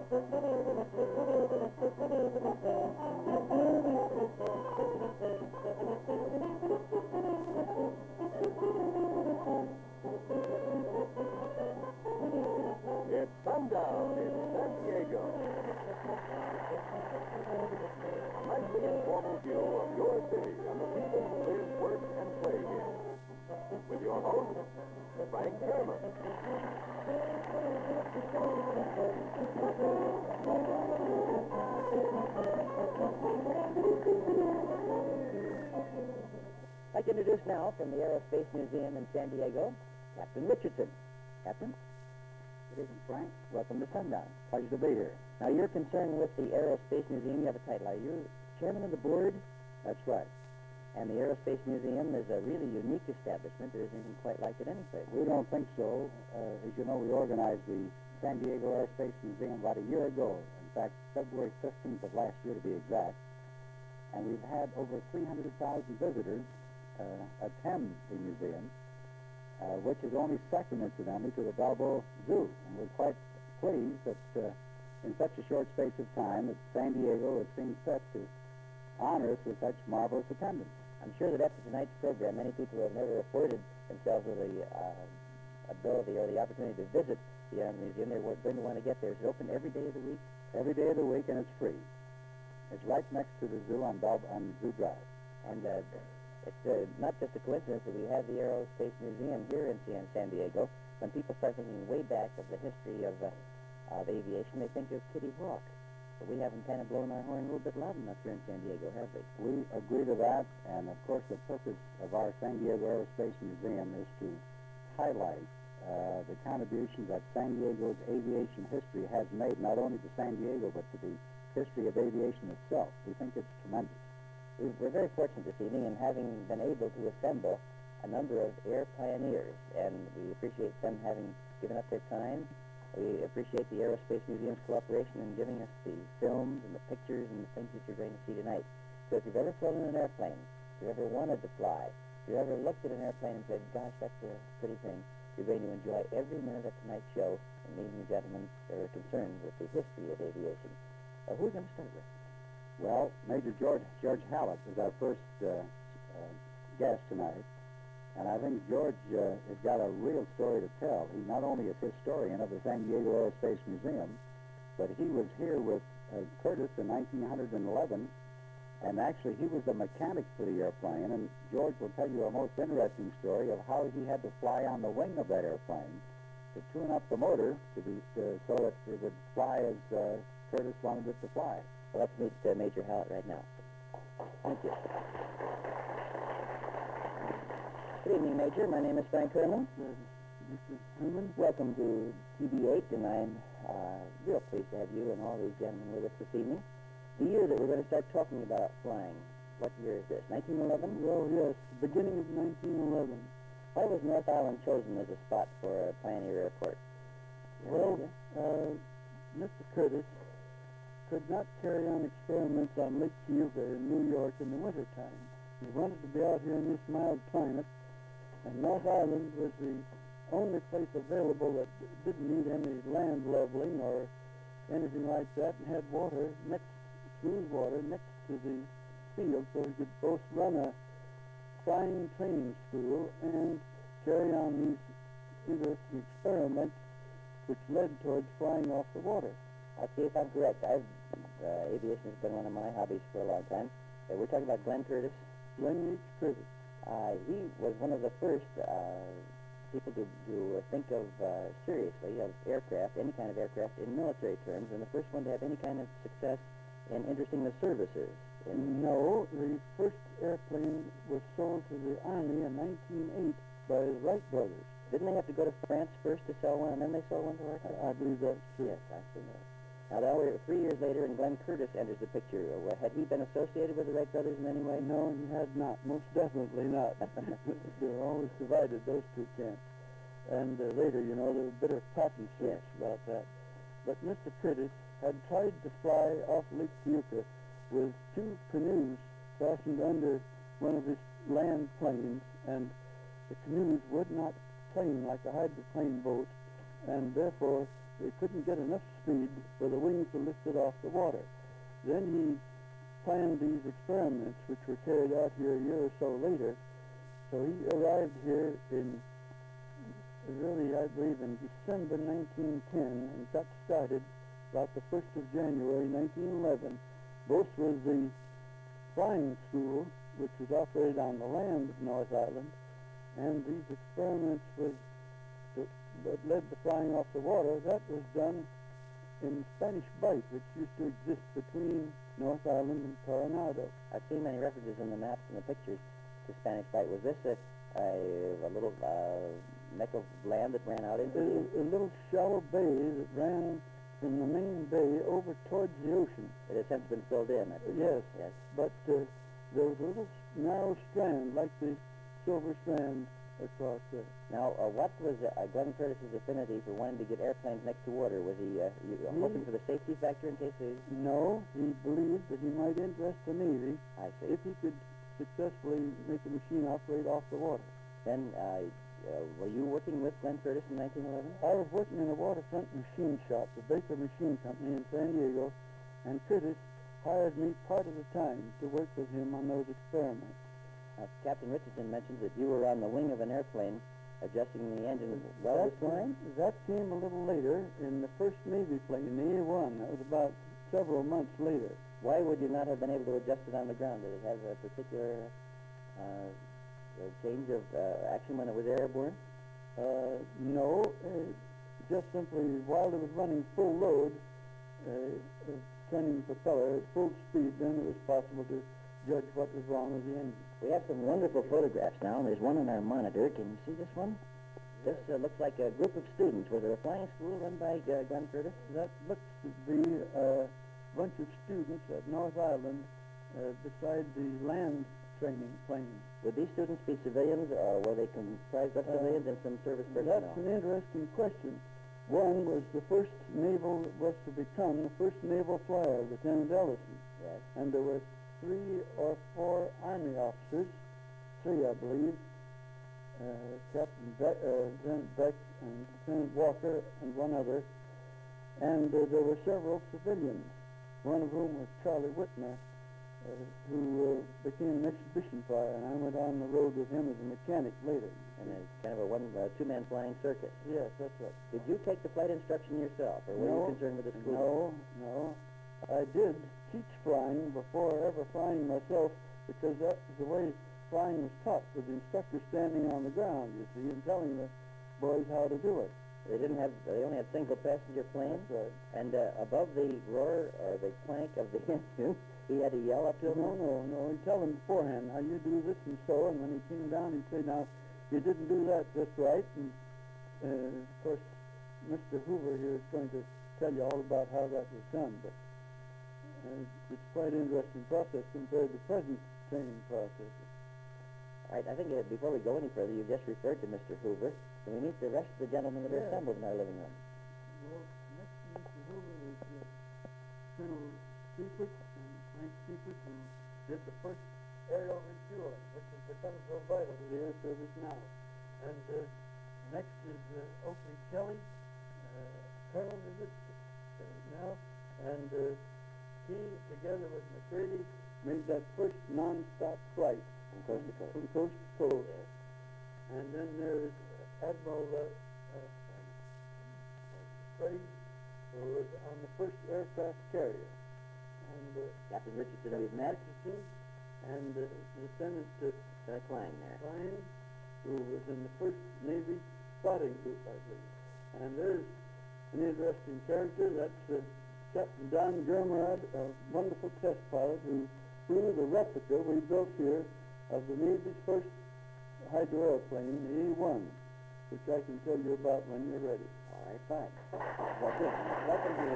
It's Sundown in San Diego. A nightly informal view of your city and the people who live, work, and play here. With your host, Frank Kerman. I'd like to introduce now from the Aerospace Museum in San Diego, Captain Richardson. Captain? Good evening, Frank. Welcome to Sundown. Pleasure to be here. Now, you're concerned with the Aerospace Museum. You have a title. Are you chairman of the board? That's right. And the Aerospace Museum is a really unique establishment. There isn't anything quite like it anyplace. We don't think so. As you know, we organized the San Diego Air Space Museum about a year ago. In fact, February 15th of last year to be exact. And we've had over 300,000 visitors attend the museum, which is only second, incidentally, to the Balboa Zoo. And we're quite pleased that in such a short space of time that San Diego has seen fit to honor us with such marvelous attendance. I'm sure that after tonight's program, many people have never afforded themselves with the ability or the opportunity to visit the museum. They're going to want to get there. It's open every day of the week? Every day of the week, and it's free. It's right next to the zoo on Zoo Drive. And it's not just a coincidence that we have the Aerospace Museum here in San Diego. When people start thinking way back of the history of aviation, they think of Kitty Hawk. But we haven't kind of blown our horn a little bit loud enough here in San Diego, have we? We agree to that, and of course the purpose of our San Diego Aerospace Museum is to highlight the contributions that San Diego's aviation history has made, not only to San Diego, but to the history of aviation itself. We think it's tremendous. We're very fortunate this evening in having been able to assemble a number of air pioneers, and we appreciate them having given up their time. We appreciate the Aerospace Museum's cooperation in giving us the films and the pictures and the things that you're going to see tonight. So if you've ever flown in an airplane, if you ever wanted to fly, if you ever looked at an airplane and said, gosh, that's a pretty thing, you're going to enjoy every minute of tonight's show and meeting the gentlemen that are concerned with the history of aviation. Who are we going to start with? Well, Major George Hallett is our first guest tonight. And I think George has got a real story to tell. He not only is historian of the San Diego Aerospace Museum, but he was here with Curtis in 1911, and actually he was the mechanic for the airplane, and George will tell you a most interesting story of how he had to fly on the wing of that airplane to tune up the motor so that it would fly as Curtis wanted it to fly. Well, let's meet Major Hallett right now. Thank you. Good evening, Major. My name is Frank Herman. Mr. Herman? Welcome to TV8, and I'm real pleased to have you and all these gentlemen with us this evening. The year that we're going to start talking about flying, what year is this, 1911? Well, yes, beginning of 1911. Why was North Island chosen as a spot for a Pioneer Airport? Well, Mr. Curtis could not carry on experiments on Lake Cayuga in New York in the wintertime. He wanted to be out here in this mild climate, and North Island was the only place available that didn't need any land leveling or anything like that, and had water smooth water next to the field, so he could both run a flying training school and carry on these interesting experiments which led towards flying off the water. I'll see if I'm correct. Aviation has been one of my hobbies for a long time. We're talking about Glenn Curtis. Glenn H. Curtis. He was one of the first people to think of seriously of aircraft, any kind of aircraft, in military terms, and the first one to have any kind of success in interesting the services. No, the first airplane was sold to the Army in 1908 by the Wright brothers. Didn't they have to go to France first to sell one, and then they sold one to our country? I believe that's true. Yes, I see that. Now, we're 3 years later, and Glenn Curtis enters the picture. Had he been associated with the Wright brothers in any way? No, he had not. Most definitely not. They were always divided, those two camps. And later, you know, there were bitter partnerships about that. But Mr. Curtis had tried to fly off Lake Cayuga with two canoes fastened under one of his land planes, and the canoes would not plane like a hydroplane boat, and therefore they couldn't get enough speed for the wings to lift it off the water. Then he planned these experiments, which were carried out here a year or so later. So he arrived here in, really, I believe, in December 1910 and got started about the 1st of January 1911. Both was the flying school, which was operated on the land at North Island, and these experiments that led to flying off the water, that was done in Spanish Bight, which used to exist between North Island and Coronado. I've seen many references in the maps and the pictures to Spanish Bight. Was this a little neck of land that ran out into A little shallow bay that ran from the main bay over towards the ocean. It has since been filled in, I presume. Yes. Yes. But there was a little narrow strand, like the Silver Strand, across there. Now, what was Glenn Curtis's affinity for wanting to get airplanes next to water? Was he hoping for the safety factor in case they... No, he believed that he might interest the Navy I see. if he could successfully make a machine operate off the water. Then, were you working with Glenn Curtis in 1911? I was working in a waterfront machine shop, the Baker Machine Company in San Diego, and Curtis hired me part of the time to work with him on those experiments. Captain Richardson mentioned that you were on the wing of an airplane adjusting the engine while it was flying? That came a little later in the first Navy plane, the A-1. That was about several months later. Why would you not have been able to adjust it on the ground? Did it have a particular change of action when it was airborne? No, just simply while it was running full load, turning the propeller at full speed, then it was possible to judge what was wrong with the engine. We have some wonderful photographs now, and there's one on our monitor. Can you see this one? This looks like a group of students. Was it a flying school run by Glenn Curtis? That looks to be a bunch of students at North Island beside the land training plane. Would these students be civilians, or were they comprised of civilians and some service personnel? That's an interesting question. One was the first naval, was to become the first naval flyer, Lieutenant Ellison. Yes. And there were 3 or 4 Army officers, 3 I believe, Captain Lieutenant Beck and Lieutenant Walker and one other, and there were several civilians, one of whom was Charlie Whitmer, who became an exhibition flyer, and I went on the road with him as a mechanic later. And it's kind of a two-man flying circus. Yes, that's right. Did you take the flight instruction yourself, or were you concerned with the school? No. I did teach flying before ever flying myself, because that was the way flying was taught, with the instructor standing on the ground, you see, and telling the boys how to do it. They only had single passenger planes? That's right. And above the roar or the clank of the engine, he had to yell up to them? No. He'd tell them beforehand, now you do this and so, and when he came down, he'd say, now, you didn't do that just right. And, of course, Mr. Hoover here is going to tell you all about how that was done, but it's quite an interesting process compared to present training processes. All right, I think before we go any further, you just referred to Mr. Hoover. Can we meet the rest of the gentlemen that are assembled in our living room? Well, next to Mr. Hoover is Colonel Seifert and Frank Seifert, who did the first aerial refueling, which has become so vital to the air service now. And next is Oakley Kelly, Colonel is it now, and he, together with McCready, made that first non-stop flight From coast to coast. from coast to coast. Yes. And then there's Admiral Craig, who was on the first aircraft carrier. And Captain Richardson, we've met. Richardson, and Lieutenant Klein there. Klein, who was in the first Navy spotting group, I believe. And there's an interesting character. That's Captain Don Germerod, a wonderful test pilot who flew the replica we built here of the Navy's first hydroplane, the A-1, which I can tell you about when you're ready. All right, fine. Well, good. Welcome to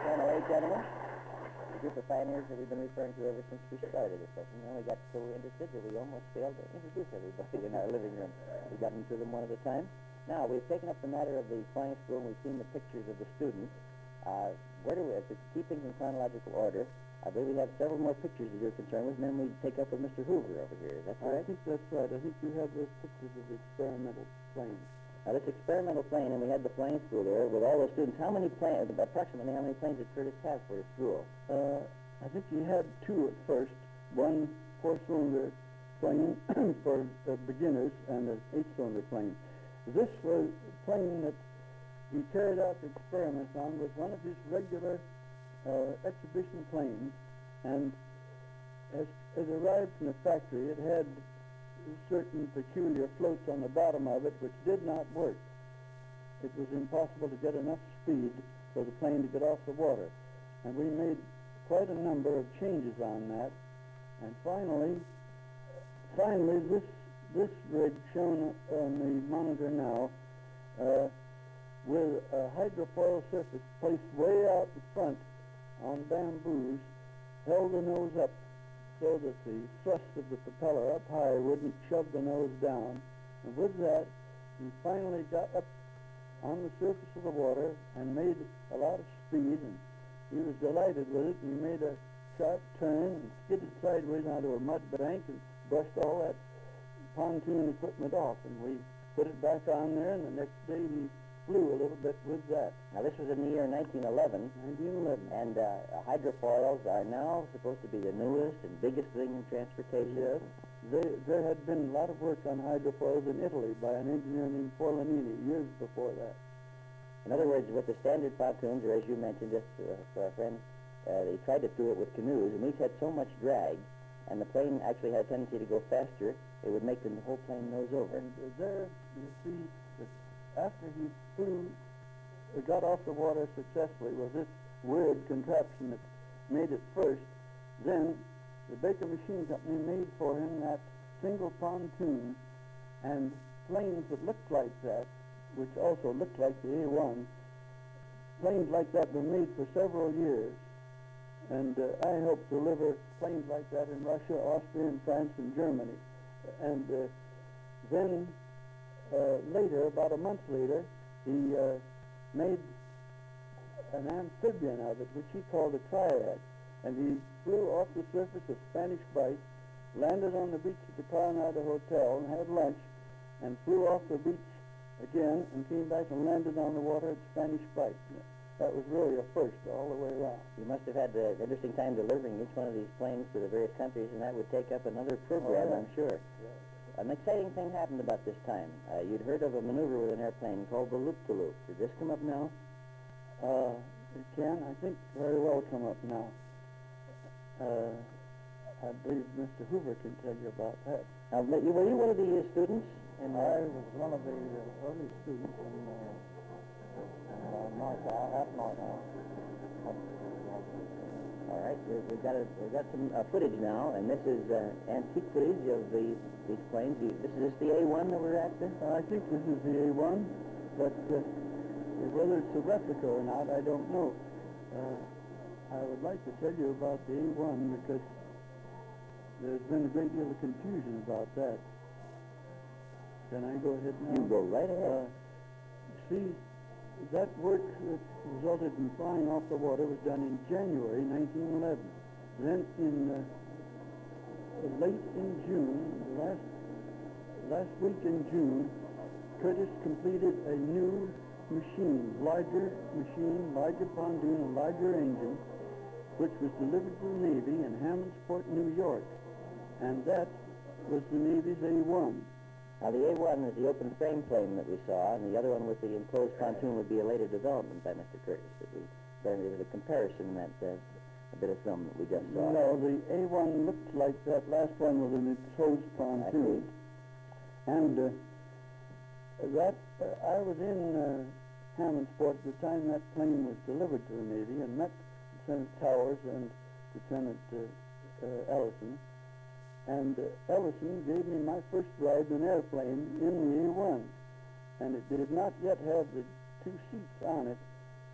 Channel 8, gentlemen. The group of pioneers that we've been referring to ever since we started this session. And we got so interested that we almost failed to introduce everybody in our living room. We got into them one at a time. Now, we've taken up the matter of the flying school, and we've seen the pictures of the students. To keep things in chronological order, I believe we have several more pictures that you're concerned with, and then we take up with Mr. Hoover over here. Is that correct? I think that's right. I think you have those pictures of the experimental plane. Now, this experimental plane, and we had the flying school there with all those students. Approximately how many planes did Curtis have for his school? I think he had two at first. One four-cylinder plane for beginners and an eight-cylinder plane. This was a plane that he carried out experiments on with one of his regular exhibition planes, and as it arrived from the factory, it had certain peculiar floats on the bottom of it which did not work. It was impossible to get enough speed for the plane to get off the water, and we made quite a number of changes on that, and finally this rig shown on the monitor now with a hydrofoil surface placed way out in front on bamboos held the nose up so that the thrust of the propeller up high wouldn't shove the nose down. And with that, he finally got up on the surface of the water and made a lot of speed, and he was delighted with it. He made a sharp turn and skidded sideways onto a mud bank and brushed all that pontoon equipment off, and we put it back on there, and the next day he flew a little bit with that. Now, this was in the year 1911. 1911. And hydrofoils are now supposed to be the newest and biggest thing in transportation. Yes. There had been a lot of work on hydrofoils in Italy by an engineer named Forlanini years before that. In other words, with the standard pontoons, or as you mentioned, just for our friends, they tried to do it with canoes, and these had so much drag, and the plane actually had a tendency to go faster, it would make the whole plane nose over. And there, you see, that after he got off the water successfully with this weird contraption that made it first, then the Baker Machine Company made for him that single pontoon, and planes that looked like that, which also looked like the A-1, planes like that were made for several years, and I helped deliver planes like that in Russia, Austria, and France, and Germany. And then later, about a month later, he made an amphibian of it, which he called a triad, and he flew off the surface of Spanish Bight, landed on the beach at the Coronado Hotel and had lunch, and flew off the beach again and came back and landed on the water at Spanish Bight. That was really a first all the way around. You must have had an interesting time delivering each one of these planes to the various countries, and that would take up another program, I'm sure. Yeah. An exciting thing happened about this time. You'd heard of a maneuver with an airplane called the loop-to-loop. Did this come up now? It can, I think, very well come up now. I believe Mr. Hoover can tell you about that. Now, were you one of the students? And I was one of the early students in North. All right, we've got some footage now, and this is antique footage of these planes. This is the A-1 that we're at? I think this is the A-1, but whether it's a replica or not, I don't know. I would like to tell you about the A-1 because there's been a great deal of confusion about that. Can I go ahead now? You go right ahead. See, that work that resulted in flying off the water was done in January 1911. Then in late in June, last week in June, Curtis completed a new machine, larger pontoon, and larger engine, which was delivered to the Navy in Hammondsport, New York. And that was the Navy's A-1. Now, the A-1 is the open frame plane that we saw, and the other one with the enclosed pontoon would be a later development by Mr. Curtis. There was a comparison in that bit of film that we just saw. No, the A-1 looked like that last one with an enclosed pontoon. And I was in Hammondsport at the time that plane was delivered to the Navy and met Lieutenant Towers and Lieutenant Ellison. And Ellison gave me my first ride in an airplane in the A-1, and it did not yet have the two seats on it.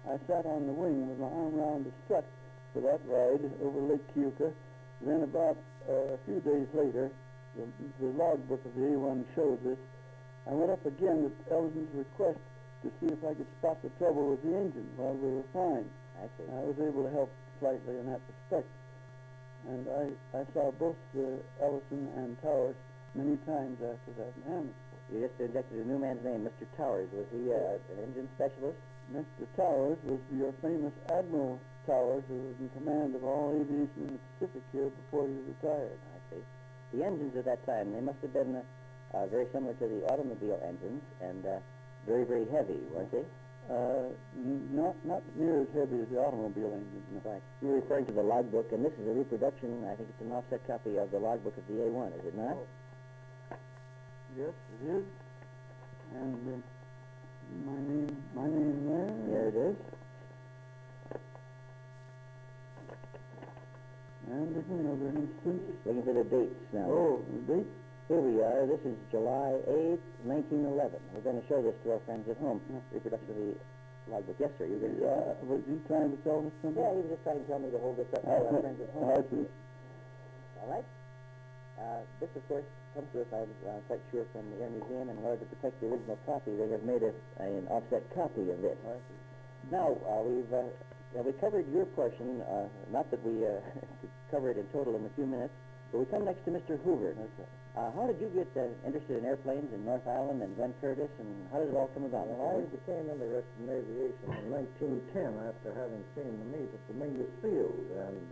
I sat on the wing with my arm around the strut for that ride over Lake Keuka. Then about a few days later, the logbook of the A-1 shows this, I went up again at Ellison's request to see if I could spot the trouble with the engine while we were flying. I see. I was able to help slightly in that respect. And I saw both Ellison and Towers many times after that in Hammondsport. You just injected a new man's name, Mr. Towers. Was he an engine specialist? Mr. Towers was your famous Admiral Towers, who was in command of all aviation in the Pacific here before he retired. I see. The engines at that time, they must have been very similar to the automobile engines and very, very heavy, weren't they? Not near as heavy as the automobile engine. No. Right. You're referring to the logbook, and this is a reproduction, I think it's an offset copy of the logbook of the A1, is it not? Oh. Yes, it is. And my name there. There it is. And there's another instance. Looking for the dates now. Oh, the date? Here we are. This is July 8th, 1911. We're going to show this to our friends at home. Reproduction of the logbook. Yes, sir. You were going to Was he trying to tell us something? Yeah, he was just trying to tell me to hold this up to our friends at home. I see. All right. This, of course, comes to us, I'm quite sure, from the Air Museum. And in order to protect the original copy, they have made an offset copy of this. Now, we covered your portion. Not that we could cover it in total in a few minutes, but we come next to Mr. Hoover. How did you get interested in airplanes in North Island and Glen Curtis, and how did it all come about? Well, I became interested in aviation in 1910 after having seen the meet at the Mingus Field, and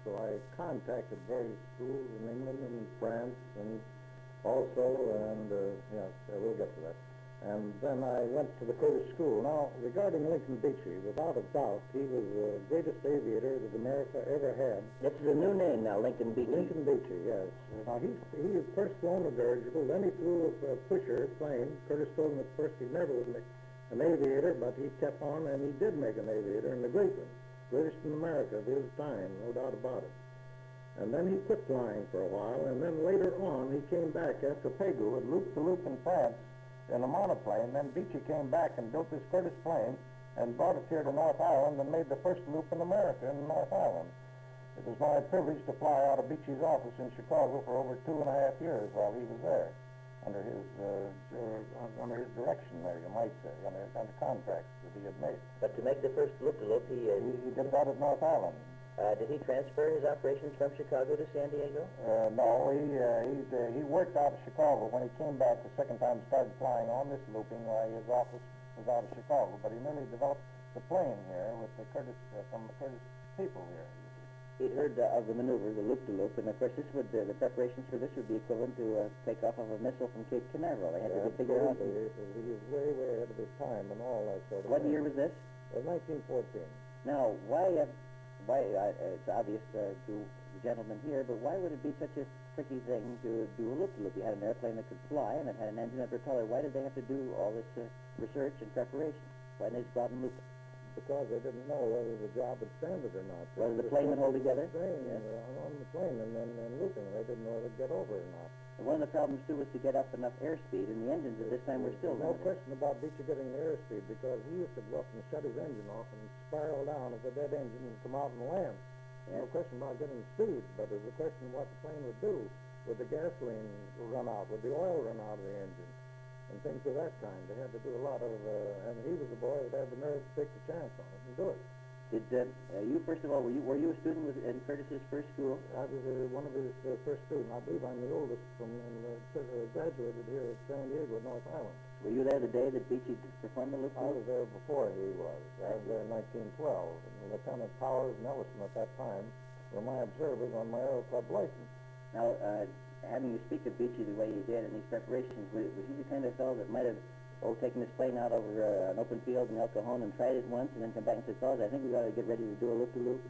so I contacted various schools in England and France and also, and we'll get to that. And then I went to the Curtis School. Now, regarding Lincoln Beachy, without a doubt, he was the greatest aviator that America ever had. This is a new name now, Lincoln Beachy. Lincoln Beachy, yes. Now, he had first flown a dirigible, then he flew a pusher plane. Curtis told him at first he never would make an aviator, but he kept on, and he did make an aviator, and the great one, greatest in America of his time, no doubt about it. And then he quit flying for a while, and then later on he came back after Pegu had looped the loop in France in a monoplane. Then Beachy came back and built this Curtis plane and brought it here to North Island and made the first loop in America in North Island. It was my privilege to fly out of Beachy's office in Chicago for over 2.5 years while he was there, under his direction there, you might say, under contracts that he had made. But to make the first loop-to-loop, He did that at North Island. Did he transfer his operations from Chicago to San Diego? No, he worked out of Chicago. When he came back the second time, started flying on this looping while his office was out of Chicago. But he merely developed the plane here with the Curtis from the Curtis people here. He'd heard of the maneuver, the loop-to-loop, and of course this would the preparations for this would be equivalent to takeoff of a missile from Cape Canaveral. They had to figure out. He was way ahead of his time and all that sort of What thing. year was this? 1914. Now, why it's obvious to the gentleman here, but why would it be such a tricky thing to do a loop-to-loop? You had an airplane that could fly and it had an engine and propeller. Why did they have to do all this research and preparation? Why didn't they just go out and loop it? Because they didn't know whether the job would stand it or not. Whether the plane would hold together? On the plane and then looping. They didn't know whether it'd get over or not. And one of the problems, too, was to get up enough airspeed, and the engines at this time were still No limited. question about Beachy getting the airspeed, because he used to go up and shut his engine off and spiral down as a dead engine and come out and land. Yes. No question about getting speed, but there's a question of what the plane would do. Would the gasoline run out? Would the oil run out of the engine? And things of that kind. They had to do a lot of, and he was the boy that had the nerve to take the chance on it and do it. Did you, first of all, were you a student in Curtis's first school? I was one of his first students. I believe I'm the oldest from, graduated here at San Diego, North Island. Were you there the day that Beachy performed the loop? I was there before he was. I was there in 1912. And Lieutenant Powers and Ellison at that time were my observers on my Aero Club license. Now, having you speak of Beachy the way you did in these preparations, was he the kind of fellow that might have taken his plane out over an open field in El Cajon and tried it once and then come back and said, fellas, I think we ought to get ready to do a loop-to-loop?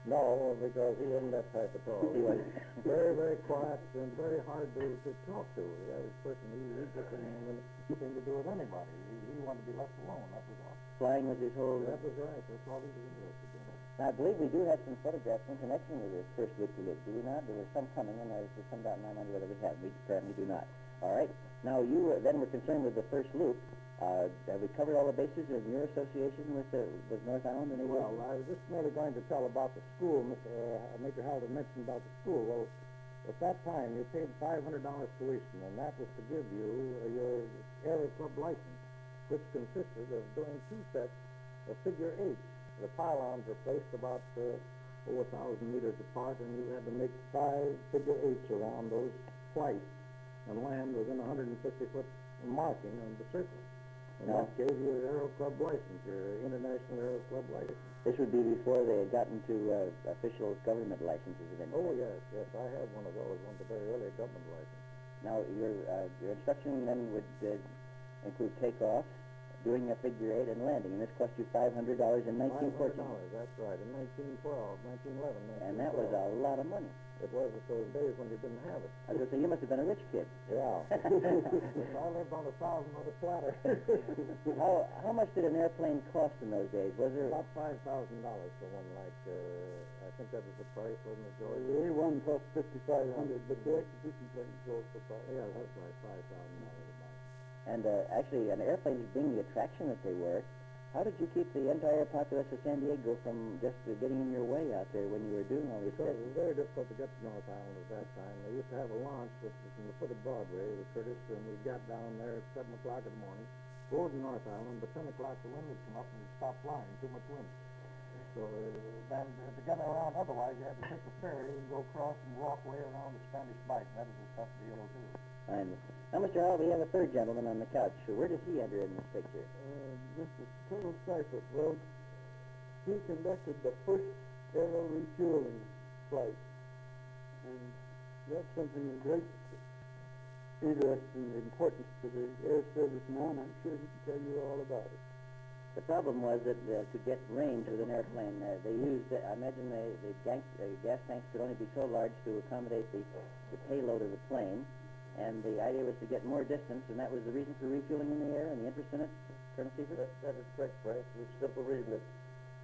No, because he wasn't that type of fellow. He was. Very quiet and very hard to talk to. He had his person, he just didn't anything to do with anybody. He wanted to be left alone, that was all. Flying was his whole... That was right, that's all he was interested in. Now, I believe we do have some photographs in connection with this first loop-to-loop, do we not? There were some coming, and there's some doubt in my mind whether we have. We apparently do not. All right. Now, you then were concerned with the first loop. Have we covered all the bases of your association with North Island and Well, I was just merely going to tell about the school. Major Halder mentioned about the school. Well, at that time, you paid $500 tuition, and that was to give you your Aero Club license, which consisted of doing 2 sets of figure eights. The pylons were placed about 1,000 meters apart, and you had to make 5 figure eights around those twice and land within a 150-foot marking on the circle. And No. that gave you an Aero Club license, your International Aero Club license. This would be before they had gotten to official government licenses of any Oh, kind. yes, I had one of those, one of the very early government licenses. Now, your instruction then would include takeoff, doing a figure eight, and landing, and this cost you $500 in 1914. $500, that's right, in 1912, 1911, 1912. And that was a lot of money. It was at those days when you didn't have it. I was going to say, you must have been a rich kid. Yeah. I lived on $1,000 on a platter. How much did an airplane cost in those days? Was there About $5,000 for one, like, I think that was the price, wasn't it, George? The A1 cost $5,500, but the exhibition plane cost for Yeah, that's right, $5,000 about. And actually, an airplane being the attraction that they were, how did you keep the entire populace of San Diego from just getting in your way out there when you were doing all these Because tests? it was very difficult to get to North Island at that time. They used to have a launch that was from the foot of Broadway with Curtis, and we got down there at 7 o'clock in the morning, go to North Island, but 10 o'clock the wind would come up and we'd stop flying, too much wind. So then to get around, otherwise you had to take the ferry and go across and walk way around the Spanish Bight. That was a tough deal, too. And now, Mr. Howell, we have a third gentleman on the couch. So where does he enter in this picture? This is Colonel Seifert. Well, he conducted the first aero refueling flight, and that's something of great interest and importance to the air service now, and I'm sure he can tell you all about it. The problem was that to get range with an airplane, they used, I imagine the gas tanks could only be so large to accommodate the payload of the plane, and the idea was to get more distance, and that was the reason for refueling in the air and the interest in it, Colonel Seifert? That is correct, Frank. The simple reason that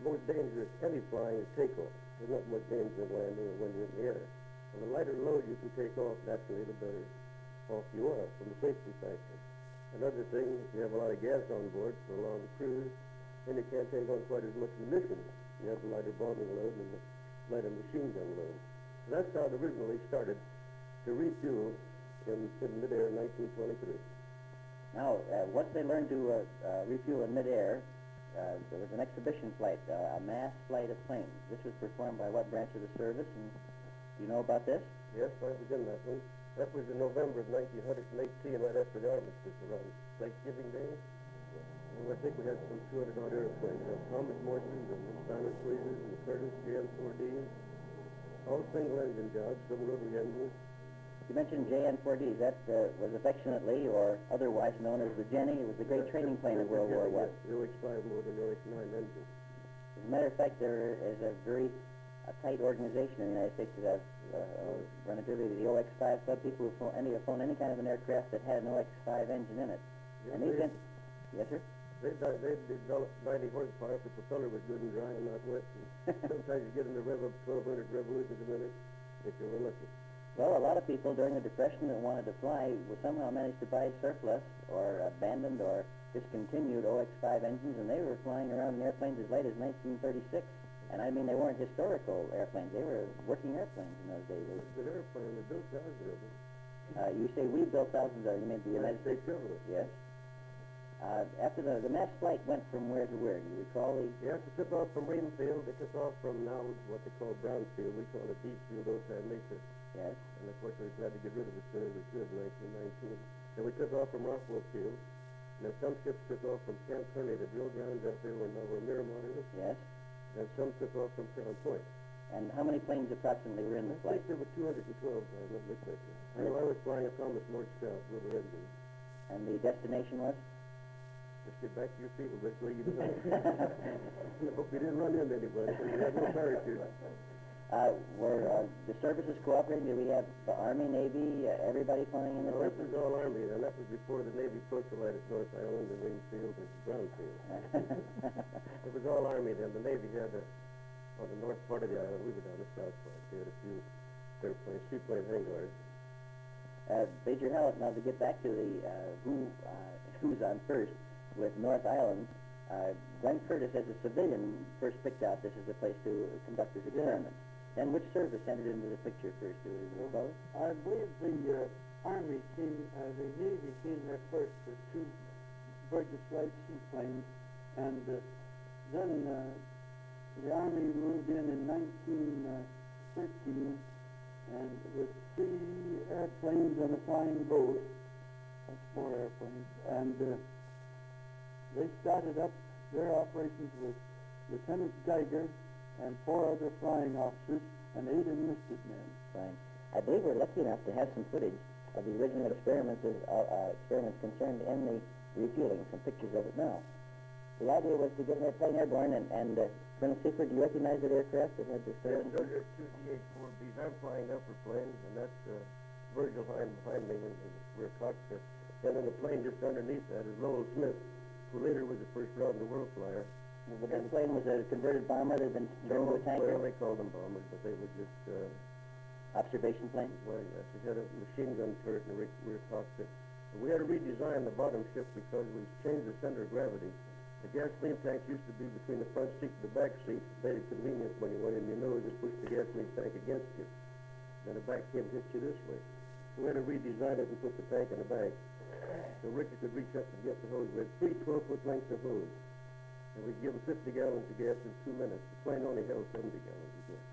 most dangerous any flying is takeoff. There's not much danger in landing or when you're in the air. And the lighter load you can take off, naturally, the better off you are from the safety factor. Another thing, if you have a lot of gas on board for a long cruise, then you can't take on quite as much munitions. You have the lighter bombing load and the lighter machine gun load. So that's how it originally started to refuel in midair in 1923. Now, once they learned to refuel in midair, there was an exhibition flight, a mass flight of planes. This was performed by what branch of the service, and do you know about this? Yes, I was in that one. That was in November of 1918, right after the armistice, around Thanksgiving Day. And I think we had some 200-odd airplanes. We had Thomas Morton's and the Simon Squeezers and the Curtis JN4Ds. All single-engine jobs, some rotary engines. You mentioned JN4Ds. That was affectionately or otherwise known as the Jenny. It was the great training plane of World War I. The OX-5 motor and the OX-9 engine. As a matter of fact, there is a very tight organization in the United States that have run into the OX-5 Club. People who have flown any kind of an aircraft that had an OX-5 engine in it. Yes, And these yes, sir? They developed 90 horsepower if the propeller was good and dry and not wet. And sometimes you get them to rev up 1,200 revolutions a minute if you were lucky. Well, a lot of people during the Depression that wanted to fly would somehow manage to buy surplus or abandoned or discontinued OX-5 engines, and they were flying around in airplanes as late as 1936. And I mean, they weren't historical airplanes. They were working airplanes in those days. It was a good airplane. They built thousands of them. You say we built thousands of them. You mean the United States? government. Yes. After the mass flight went from where to where? Do you recall the... Yes, it took off from Rainfield. They took off from now what they call Brownfield. We call it Beachfield, Old-Time Mesa. Yes. And of course, we were glad to get rid of it as soon as we could in 1919. Then we took off from Rockwell Field. Now, some ships took off from Camp Kearney, the drill grounds out there where Miramar is. Yes. And some took off from Crown Point. And how many planes approximately were in the I flight? think there were 212, I remember correctly. Well, I was flying a Thomas Morse Scout, rubber engine. And the destination was? Just get back to your feet, we'll just leave you tonight. I hope you didn't run into anybody, because you had no parachute. Were the services cooperating? Did we have the Army, Navy, everybody flying in the No, that plane? was all Army, and that was before the Navy socialized North Island and Rainfield and Brownfield. It was all Army then. The Navy had on the north part of the island. We were down the south part. They had a few airplanes, seaplane hangars. Major Hallett, now to get back to the who's on first with North Island, Glenn Curtis, as a civilian, first picked out this as the place to conduct his experiments. Then which service entered into the picture first? Do you recall it? I believe the Army came, the Navy came there first for 2 Burgess Light seaplanes, and then the Army moved in 1913, and with 3 airplanes and a flying boat, small airplanes. And they started up their operations with Lieutenant Geiger and 4 other flying officers and 8 enlisted men. Fine. I believe we're lucky enough to have some footage of the original experiments concerned in the refueling, some pictures of it now. The idea was to get an airplane airborne, and Colonel Seifert, do you recognize that aircraft that had this Yes, those are 2D-84Bs. I'm flying upper plane, and that's Virgil behind me in the rear cockpit. And in the plane just underneath that is Lowell Smith, who later was the first round-the-world flyer. Well, this plane was a converted bomber that had been turned into a tanker? Well, they called them bombers, but they were just... observation plane? Well, yes, it had a machine gun turret in the rear cockpit. We had to redesign the bottom ship because we changed the center of gravity. The gasoline tanks used to be between the front seat and the back seat. It made it convenient when you went in your nose, just push the gasoline tank against you. Then the back came hit you this way. So we had to redesign it and put the tank in the back. So Ricky could reach up and get the hose. We had 3 12-foot lengths of hose. And we'd give them 50 gallons of gas in 2 minutes. The plane only held 70 gallons of gas.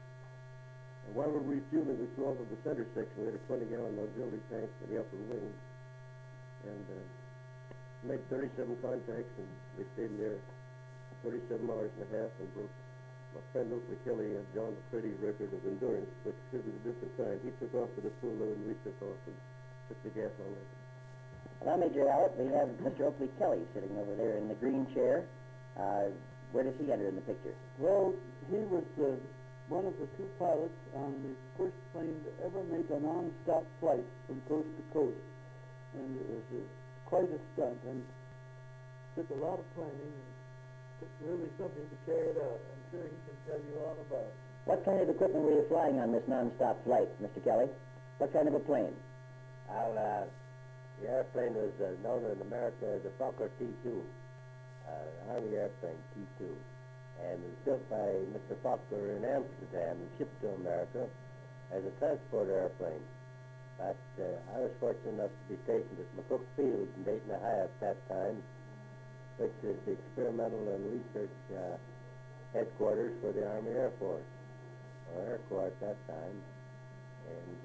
And while we were refueling, we flew off of the center section. We had a 20-gallon auxiliary tank in the upper wing. And made 37 contacts, and they stayed there 37 hours and a half and broke my friend Oakley Kelly and John McCready's record of endurance, but his was a different kind. He took off with a full load, and we took off and took the gas on it. Now, Major Hallett, we have Mr. Oakley Kelly sitting over there in the green chair. Where does he enter in the picture? Well, he was one of the 2 pilots on the first plane to ever make a non-stop flight from coast to coast. And it was quite a stunt, and took a lot of planning, and took really something to carry it out. I'm sure he can tell you all about it. What kind of equipment were you flying on this non-stop flight, Mr. Kelly? What kind of a plane? Well, the airplane was known in America as a Fokker T-2, Army airplane T-2, and was built by Mr. Fokker in Amsterdam and shipped to America as a transport airplane. But I was fortunate enough to be stationed at McCook Field in Dayton, Ohio at that time, which is the experimental and research headquarters for the Army Air Force, or Air Corps at that time. And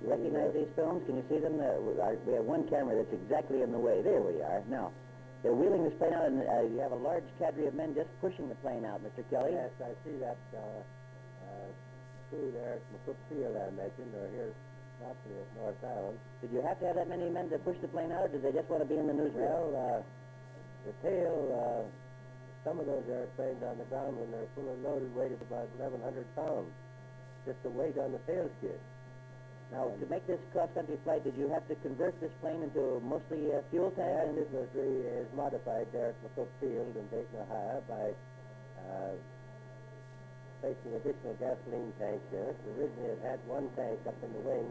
you recognize these films? Can you see them? We have one camera that's exactly in the way. There we are. Now, they're wheeling this plane out, and you have a large cadre of men just pushing the plane out, Mr. Kelly. Yes, I see that crew there at McCook Field I mentioned, or here properly at North Island. Did you have to have that many men to push the plane out, or did they just want to be in the newsroom? Well, the tail, some of those airplanes on the ground when they're fully loaded weighed about 1,100 pounds, just the weight on the tail skid. Now, to make this cross-country flight, did you have to convert this plane into mostly fuel tank? Yes, it was modified there at McCook Field in Dayton, Ohio by placing additional gasoline tanks in it. Originally it had one tank up in the wing.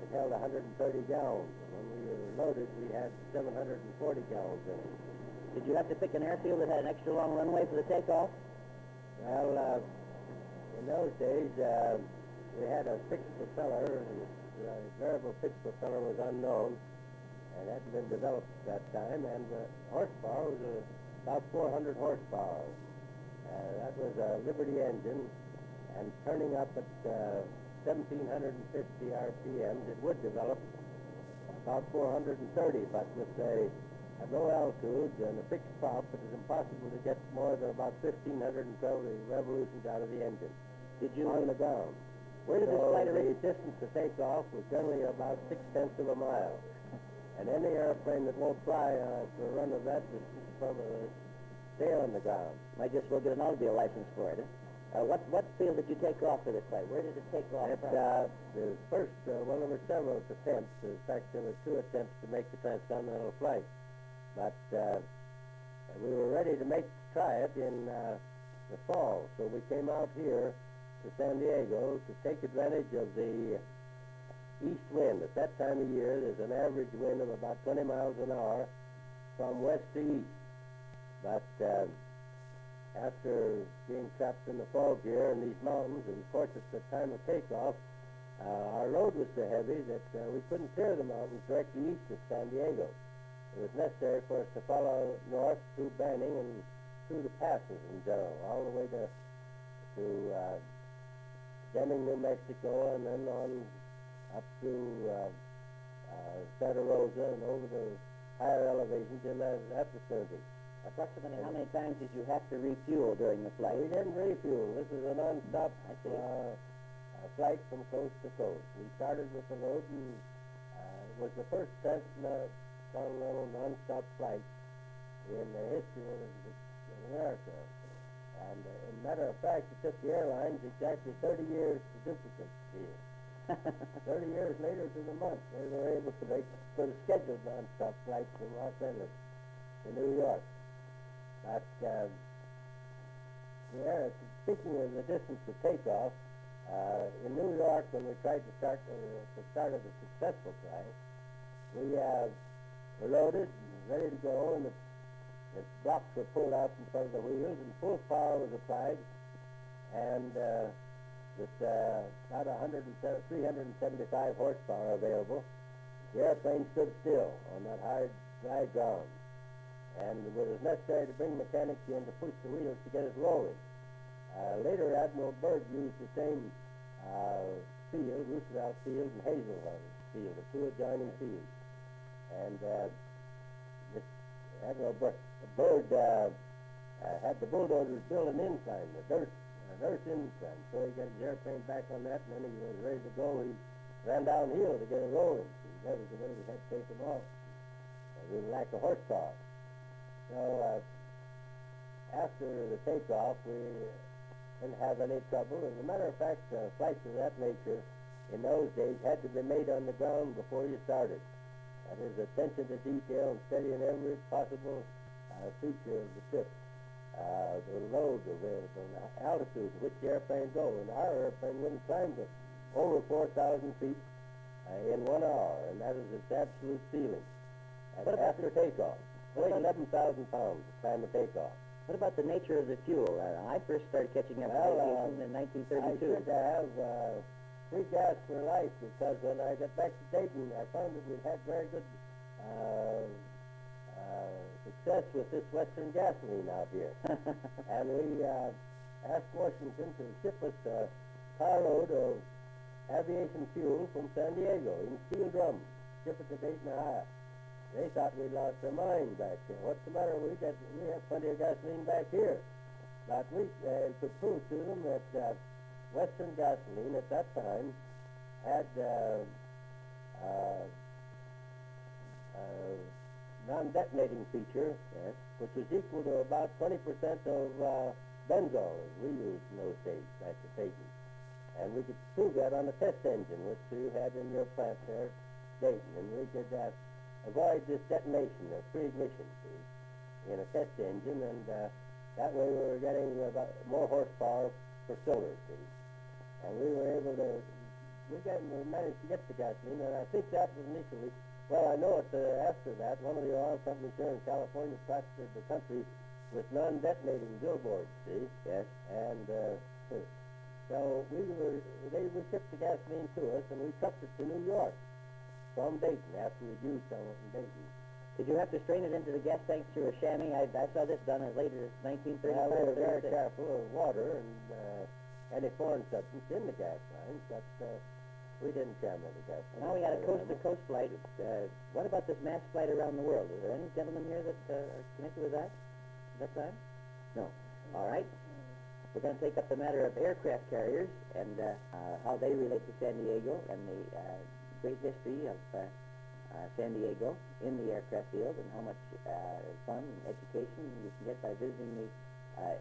It held 130 gallons. When we were loaded, we had 740 gallons in it. Did you have to pick an airfield that had an extra long runway for the takeoff? Well, in those days, we had a fixed propeller, and the variable pitch propeller was unknown, and hadn't been developed at that time, and the horsepower was about 400 horsepower. That was a Liberty engine, and turning up at 1,750 RPMs, it would develop about 430, but with at low altitude and a fixed prop, it was impossible to get more than about 1,520 revolutions out of the engine. Did you on the ground? Where did this flight the distance to take off was generally about 6/10 of a mile. And any airplane that won't fly for a run of that is probably stay on the ground. Might just well get an automobile license for it. What field did you take off for this flight? Where did it take off from? The first, well, there were several attempts. In fact, there were 2 attempts to make the transcontinental flight. But we were ready to try it in the fall. So we came out here to San Diego to take advantage of the east wind. At that time of year, there's an average wind of about 20 miles an hour from west to east. But after being trapped in the fog here in these mountains, and of course at the time of takeoff, our load was so heavy that we couldn't clear the mountains directly east of San Diego. It was necessary for us to follow north through Banning and through the passes in general, all the way to Deming, New Mexico, and then on up through Santa Rosa and over the higher elevations in that vicinity. Approximately how many times did you have to refuel during the flight? We didn't refuel. This is a non-stop flight from coast to coast. We started with the load, and it was the first continental non-stop flight in the history of America. And as a matter of fact, it took the airlines exactly 30 years to duplicate the 30 years later to the month, they were able to make for the scheduled non-stop flights from Los Angeles to New York. But speaking of the distance of takeoff, in New York, when we tried to start the start of a successful flight, we were loaded and ready to go, and the blocks were pulled out in front of the wheels, and full power was applied, and with about 375 horsepower available, the airplane stood still on that hard, dry ground. And it was necessary to bring mechanics in to push the wheels to get it rolling. Later, Admiral Byrd used the same field, Roosevelt Field and Hazelhurst Field, the two adjoining fields. And Admiral Byrd had the bulldozers build an incline, an earth incline, so he got his airplane back on that, and then he was ready to go. He ran downhill to get it rolling. That was the way we had to take him off. We lack of horsepower. So after the takeoff, we didn't have any trouble. As a matter of fact, flights of that nature in those days had to be made on the ground before you started. That is, attention to detail and studying every possible feature of the trip. The load available, the altitude to which the airplane go. And our airplane wouldn't climb to over 4,000 feet in 1 hour, and that is its absolute ceiling. And after takeoff, weighed 11,000 pounds at the time of takeoff. What about the nature of the fuel? I first started catching up with aviation in 1932. I should have free gas for life, because when I got back to Dayton, I found that we'd had very good success with this Western gasoline out here. And we asked Washington to ship us a carload of aviation fuel from San Diego in steel drums, ship it to Dayton, Ohio. They thought we'd lost our mind back here. What's the matter? We have plenty of gasoline back here. But we could prove to them that Western gasoline at that time had non-detonating feature, yes, which was equal to about 20% of benzol as we used in those days back at Dayton. And we could prove that on a test engine, which you had in your plant there at Dayton. And we could avoid this detonation or pre-ignition in a test engine, and that way we were getting about more horsepower per cylinder, see. And we were able to, we managed to get the gasoline, and I think that was initially, well, I know it after that, one of the oil companies here in California plastered the country with non-detonating billboards, see. Yes. And so they shipped the gasoline to us, and we trucked it to New York from Dayton after we'd used some of it in Dayton. Did you have to strain it into the gas tanks through a chamois? I saw this done as late as 1935. Well, we were very careful of water and any foreign substance in the gas lines, but we didn't chamois the gas lines. Now we had a coast-to-coast flight. What about this mass flight around the world? Is there any gentlemen here that are connected with that at that time? No. All right. We're going to take up the matter of aircraft carriers and how they relate to San Diego and the great history of San Diego in the aircraft field, and how much fun and education you can get by visiting the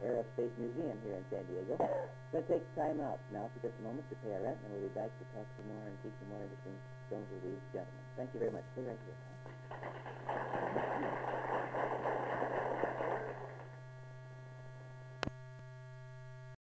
Aerospace Museum here in San Diego. We're going to take time out now for just a moment to pay our rent, and we'll be back to talk some more and teach some more interesting films with these gentlemen. Thank you very much. Stay right here.